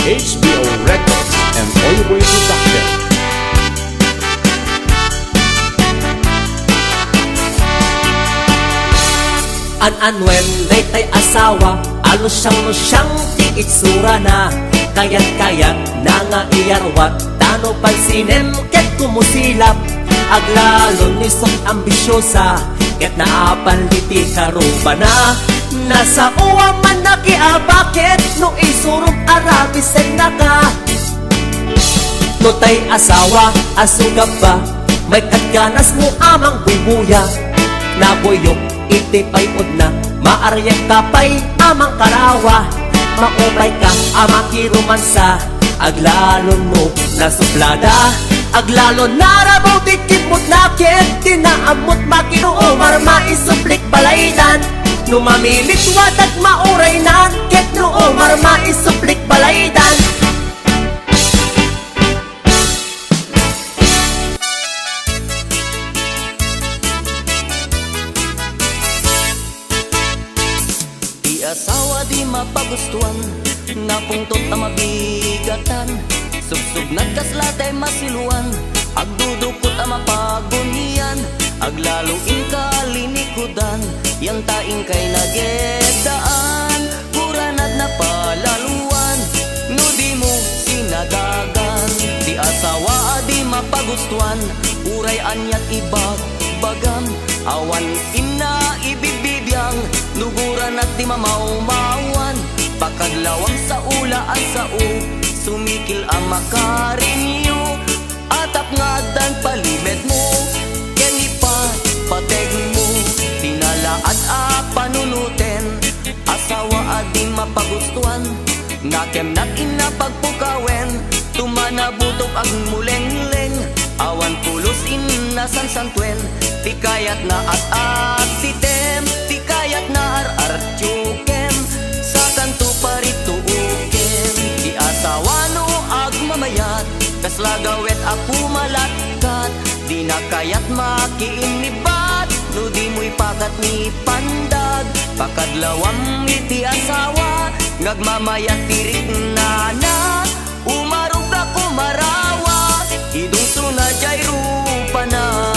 HBO Records and Oyboy Production. An-anwen day asawa, alo siyang ti itsura na. Kayat-kayat na nga iyarwat, tano pansinem ket kumusilap. Aglalon ni sok ambisyosa, ket naapaliti karuba na. Nasa uwa man nakiabakit, no isurum arabisen na ka. No tay asawa, asugap ba, may katganas mo amang bubuya. Naboyok iti payod na, maaryak kapay amang karawa. Maupay ka amang kirumansa, aglalon mo na suplada. Aglalon narabaw tikipot na ket, tinaamot makinuumar maisuplik balaydan. Numamilit wadag mauray nan, ket nuumar maisuplik balaydan. Asawa di mapagustuhan, nga pungtot na mabigatan. Subsub nagkaslatay masiluan, agdudukot ang mapagunian. Aglaluin kalinikudan, yang taing kay nagedaan. Kuranat na palaluan, no di mo sinadagan. Di asawa di mapagustuhan, uray anyat ibagbagam. Awan ina ibibibiyang, luguran at di mamaumawan. Pakadlawang sa ula at sa sumikil ang makarinyo. Atap nga dan palimet mo, kenipat pateg mo. Tinalaad a panunuten, asawa a di mapagustuhan. Nakem nat ina pagpukawen, tumanabutok ag muleng-leng. Awan pulos inasan santwen, tikayat na at sitem, tikayat na ar-artyukem, sa kanto parito ukem. Di asawa no agmamayat, kaslagawet ako malagkat. Di na kayat makiinibat, no di mo'y pakat ni pandag. Pakadlawam iti asawa, ngagmamayat tirik na na. Umarog ako marawa, idong sunadjay rupa na.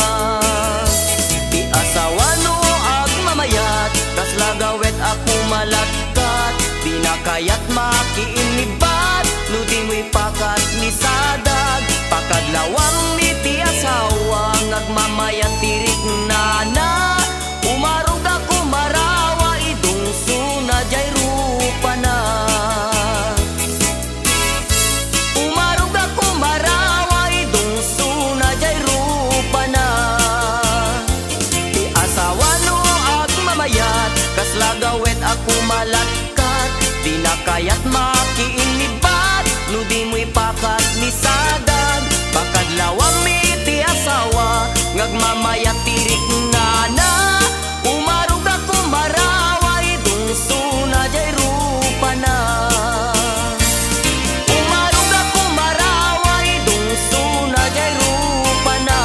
Di asawa no agmamayat, kaslagawet ako malagkat. Di na kayat makiinibat, no di mo'y pakat ni sadag. Pakadlawang iti asawa, ngagmamayat tirik na na. Umarog ako marawa, idong sunadjay rupa na. Umarog ako marawa, idong sunadjay rupa na. Di asawa no agmamayat, kaslagawet ako malagkat. Di na kayat makiinibat, no di mo'y pakat ni sadag. Pakadlawang iti asawa, ngagmamayat tirik na na. Umarog ako marawa, idong sunadjay rupa na. Umarog ako marawa, idong sunadjay rupa na.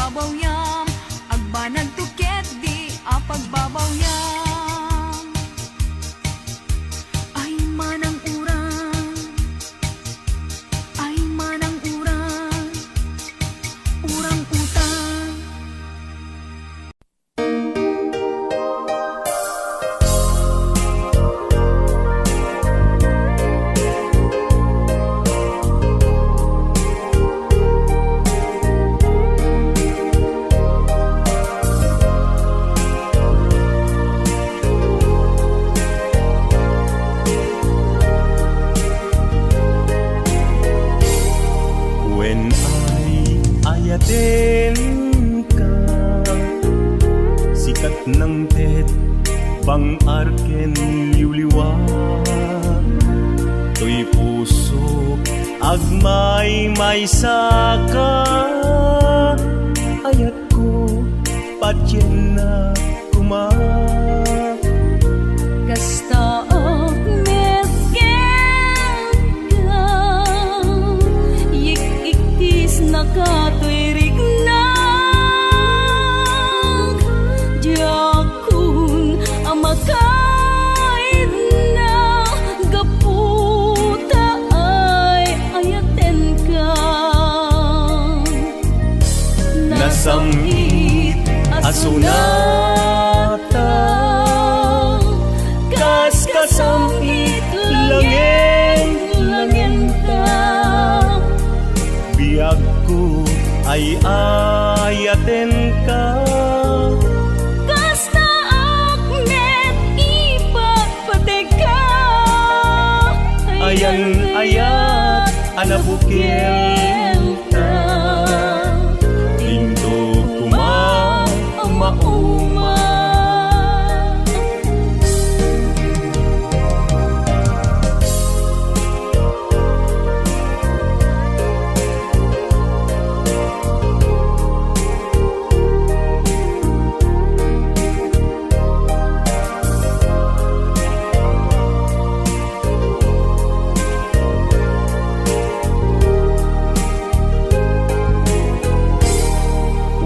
pagbabaw yam, agbanag tuket di apagbabaw yam. Ay manang uran, ay manang uran, urang utang. When ayatin ka, sikat ng tet, bang arken liwliwag, to'y puso, agmay may saka, ayat ko, patyen na kumak. Kasta med ka, yik-iktis nakatuirig na, diakun amakaid na, gaputa ay ayaten ka. Nasamit asunata, kas kasamit langin ta, biag ko ay ayaten ka. Kasta akmet ipagpateka, Ayan ayat anabukil ta, indo kuma mauma.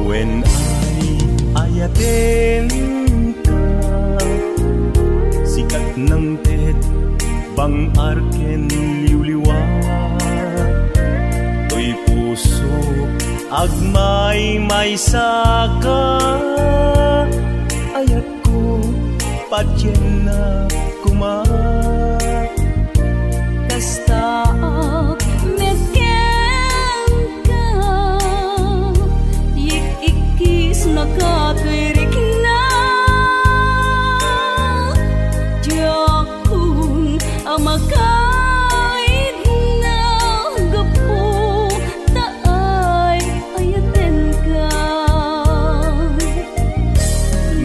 When ayatin ka, sikat ng tet, bang arken liwliwag, to'y puso, agmay may saka, ayat ko, patyen na kumak. kasta akmet ka, yik-ikis nakatuirig na, diakun amakaid na, gaputa ay ayaten ka.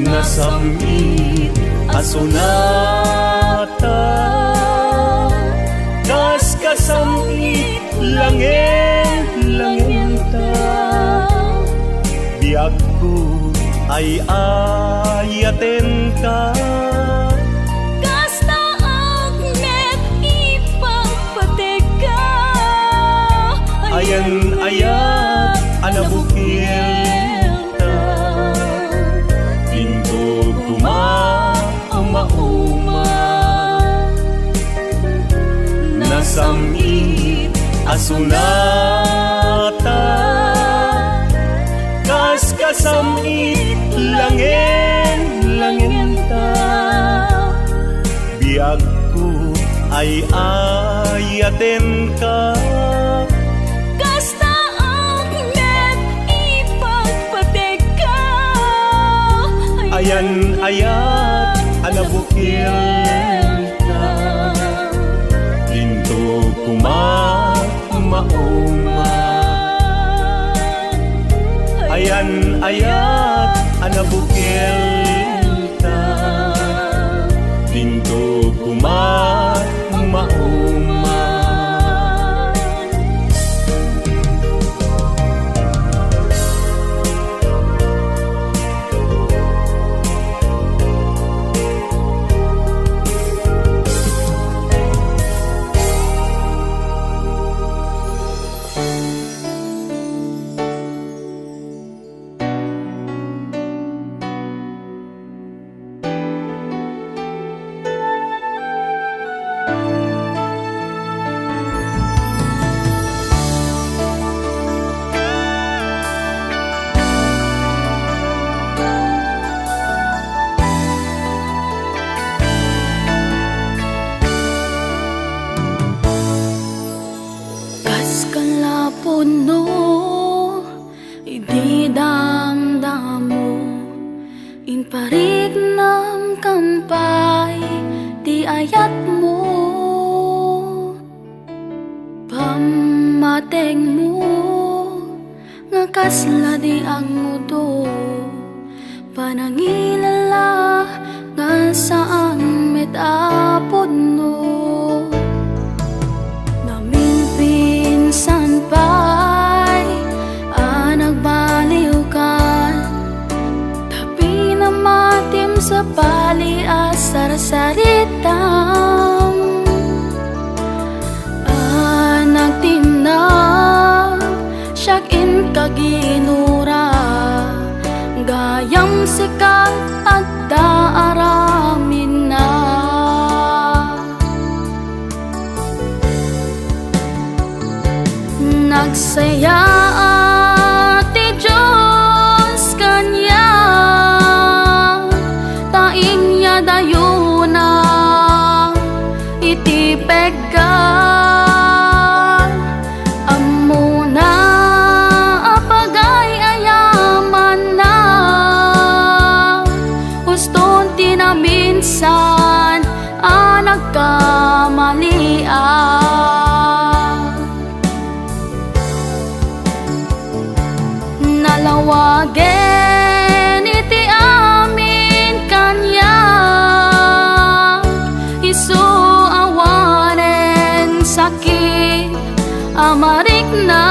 Nasamit asunata, kas kasamit langin ta, biag ko ay ayaten ka. Kasta akmet ipagpateka, Ayan ayat anabukil ta, indo kuma mauma. Nasamit asunata, kas kasamit langin ta, biag ko ay ayaten ka. Kasta akmet ipagpateka, Ayan ayat anabukil ta, indo kuma mauma. Ayan ayat anabukil ta, indo kuma mauma. parig nam kampay di ayat mo, pamateng mo nga kasla di ang mudo, panangilala nga saan metapod no. Naming pinsan pa'y nagbaliw ka, tapi na matim sa pali asar saritam, nagtinag siyak in kaginura, gayam sikat at daaramin na. Nagsaya ti Diyos kanya, taing niya dayuna iti peggan, amuna apagay ayaman na, uston ti na minsan nagkamalian. Nalawagen iti amin kanya, isu awanen sakit amarik na,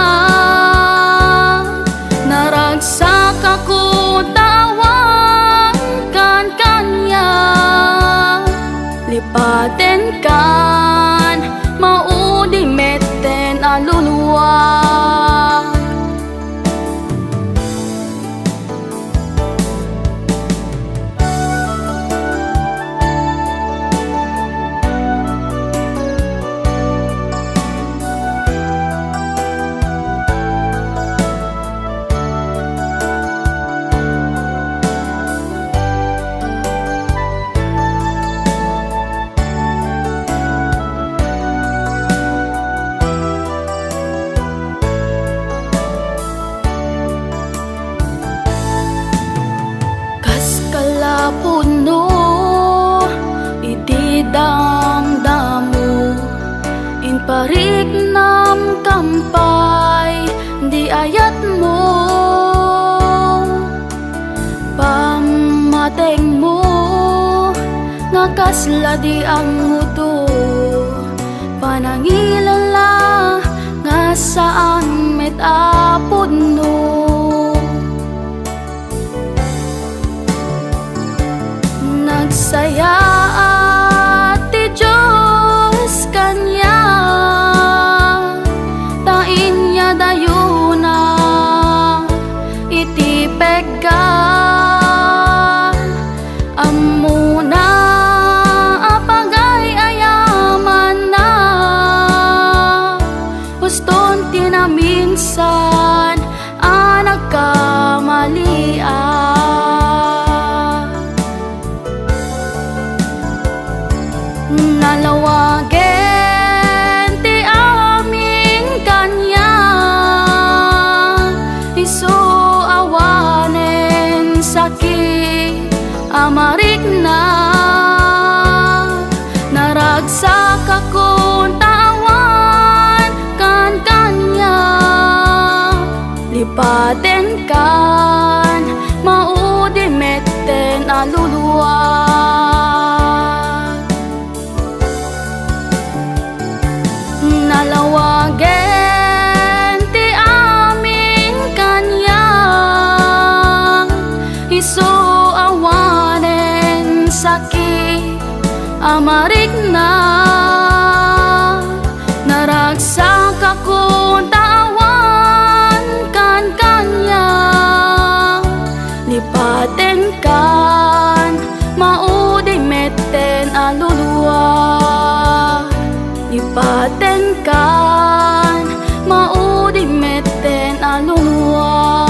naragsak ako tawan kan kanya, lipaten kan maudi metten aluluwa. Puno iti damdamu, in parik nam kampay di ayat mo, pamateng mo nga kasla di ang mudo, panangilala nga saan metapod no. Nagsaya ti Diyos kanya, tain niya dayuna iti peggan, amuna apagay ayaman na, uston ti na minsan nagkamalian. Nalawagen ti amin kanya, isu awanen sakit amarik na, naragsak ako tawan kan kanya, lipaten kan maudi metten aluluwa. Nalawagen ti amin kanya, isu awanen sakit amarik na, naragsak ako tawan kan kanya, lipaten kan maudi metten aluluwa. Lipaten kan maudi metten aluluwa,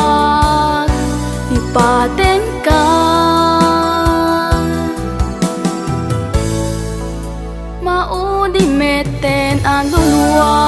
lipaten kan maudi metten aluluwa.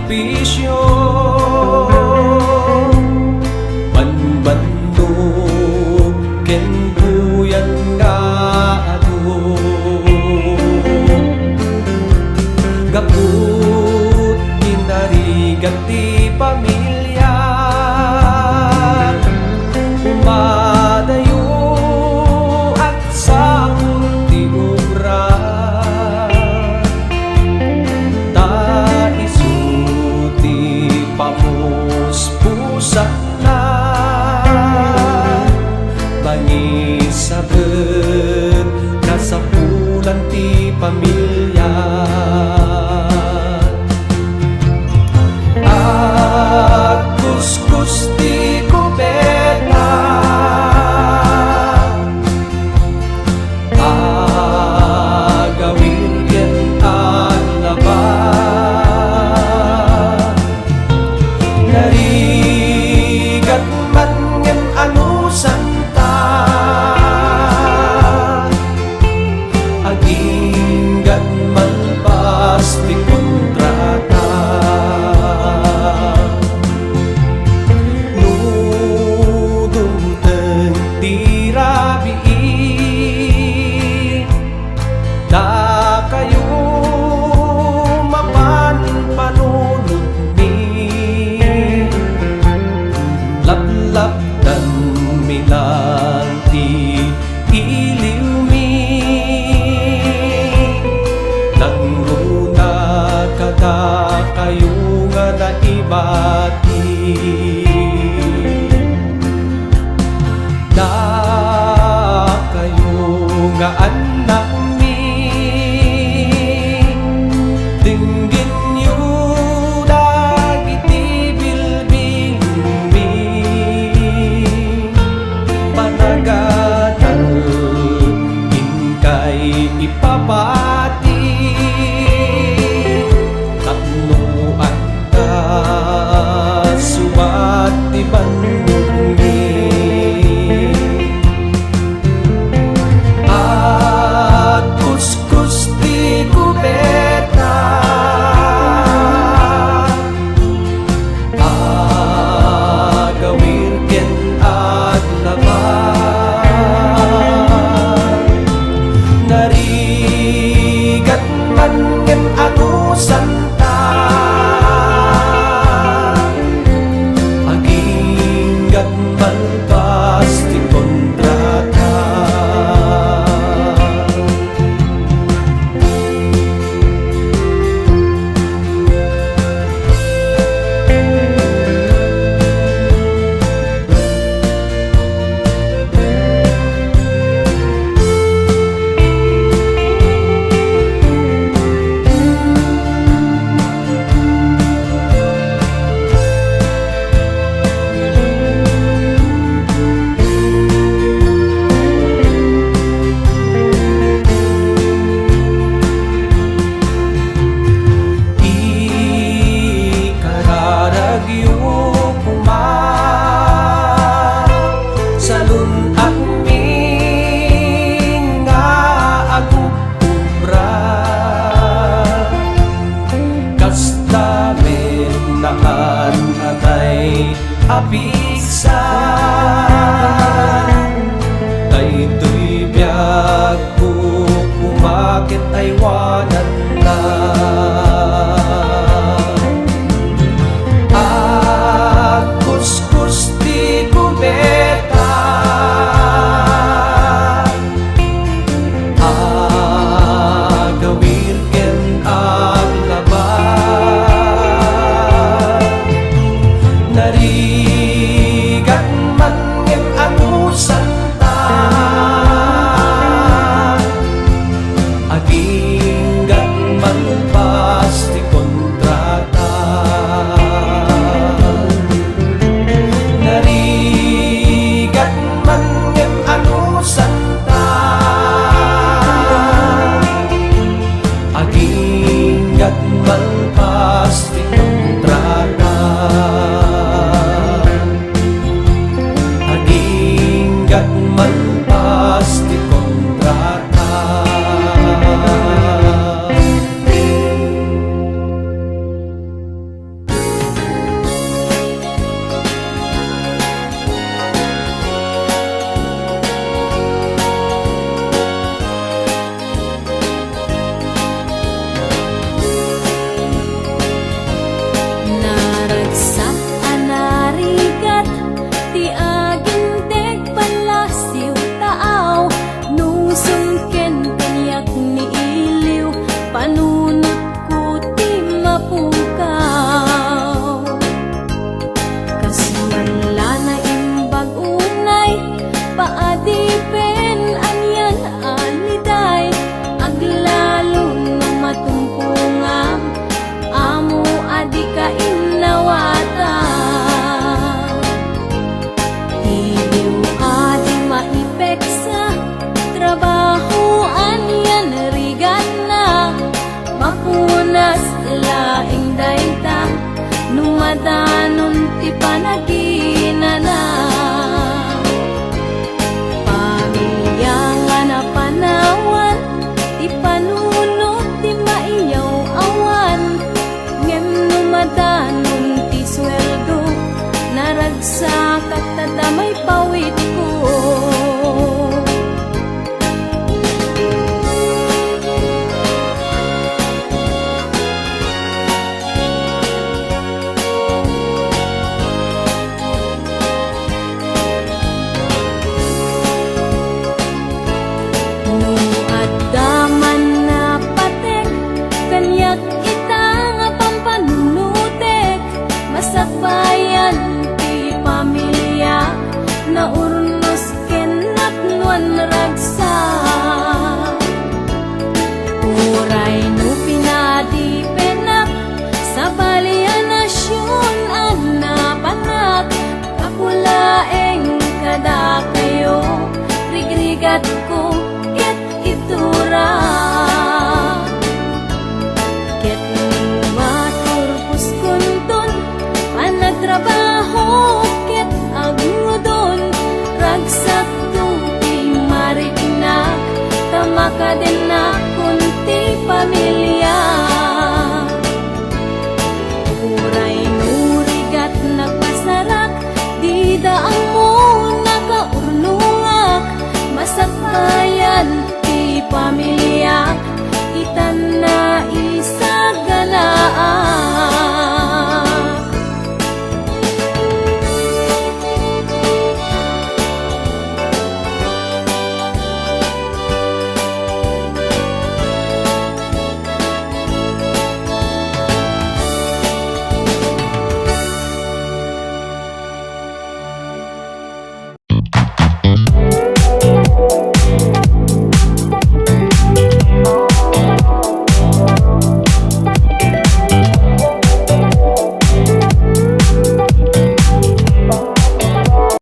sakripisyo Banbando ken buyan nga ako Gaput kinarigat ti pamilya Umadayo at sa ti obra Taisuti pamuspusan na Bangisabet kasapulan ti pamilya At kuskus ti kubeta Agawin yan ang laban Narigat man yan anusan ta Aginggan man pasti kontrata Nudumteng tirabi Da kayo mapan panunod ni Laplap dan milanti iliw mi Nang runa kada kayo nga naibati Da kayo nga anak mi Dinggin yu dagiti bilbil mi Panagatal inkay ipapati Tapnuan ka suwat ti bandungi At kuskus ti kubeta Agawin ken at laban Narigat man ken anusan ta Aginggat man pasti kontrata Ikararagyo kuma Salun at minga agubra Kasta menaan atay abisa Daytoy biyag ko kumakit ay wanan na Kuskus ti kubeta Agawin ken ang laban Narigat man ngem anusan ta Aging dayta numadanon ti panaginana pamilya nga napanawan ti panunot ti maiyaw awan ngem numadanon ti sweldo naragsak at tadamay pawit ko sakbayan ti pamilya na urnos kenat nuan ragsa uray no pinadi penak sa balian nasyon ang napanak kapulaeng kada kayo rigrigat ko ket itura ket maturpus kunton trabaho ket agudon ragsak tuti mariknak tamakaden na kunti pamilya uray nurigat nagpasarak di daang mo nakaurnungak masakbayan ti pamilya itan na isagalaan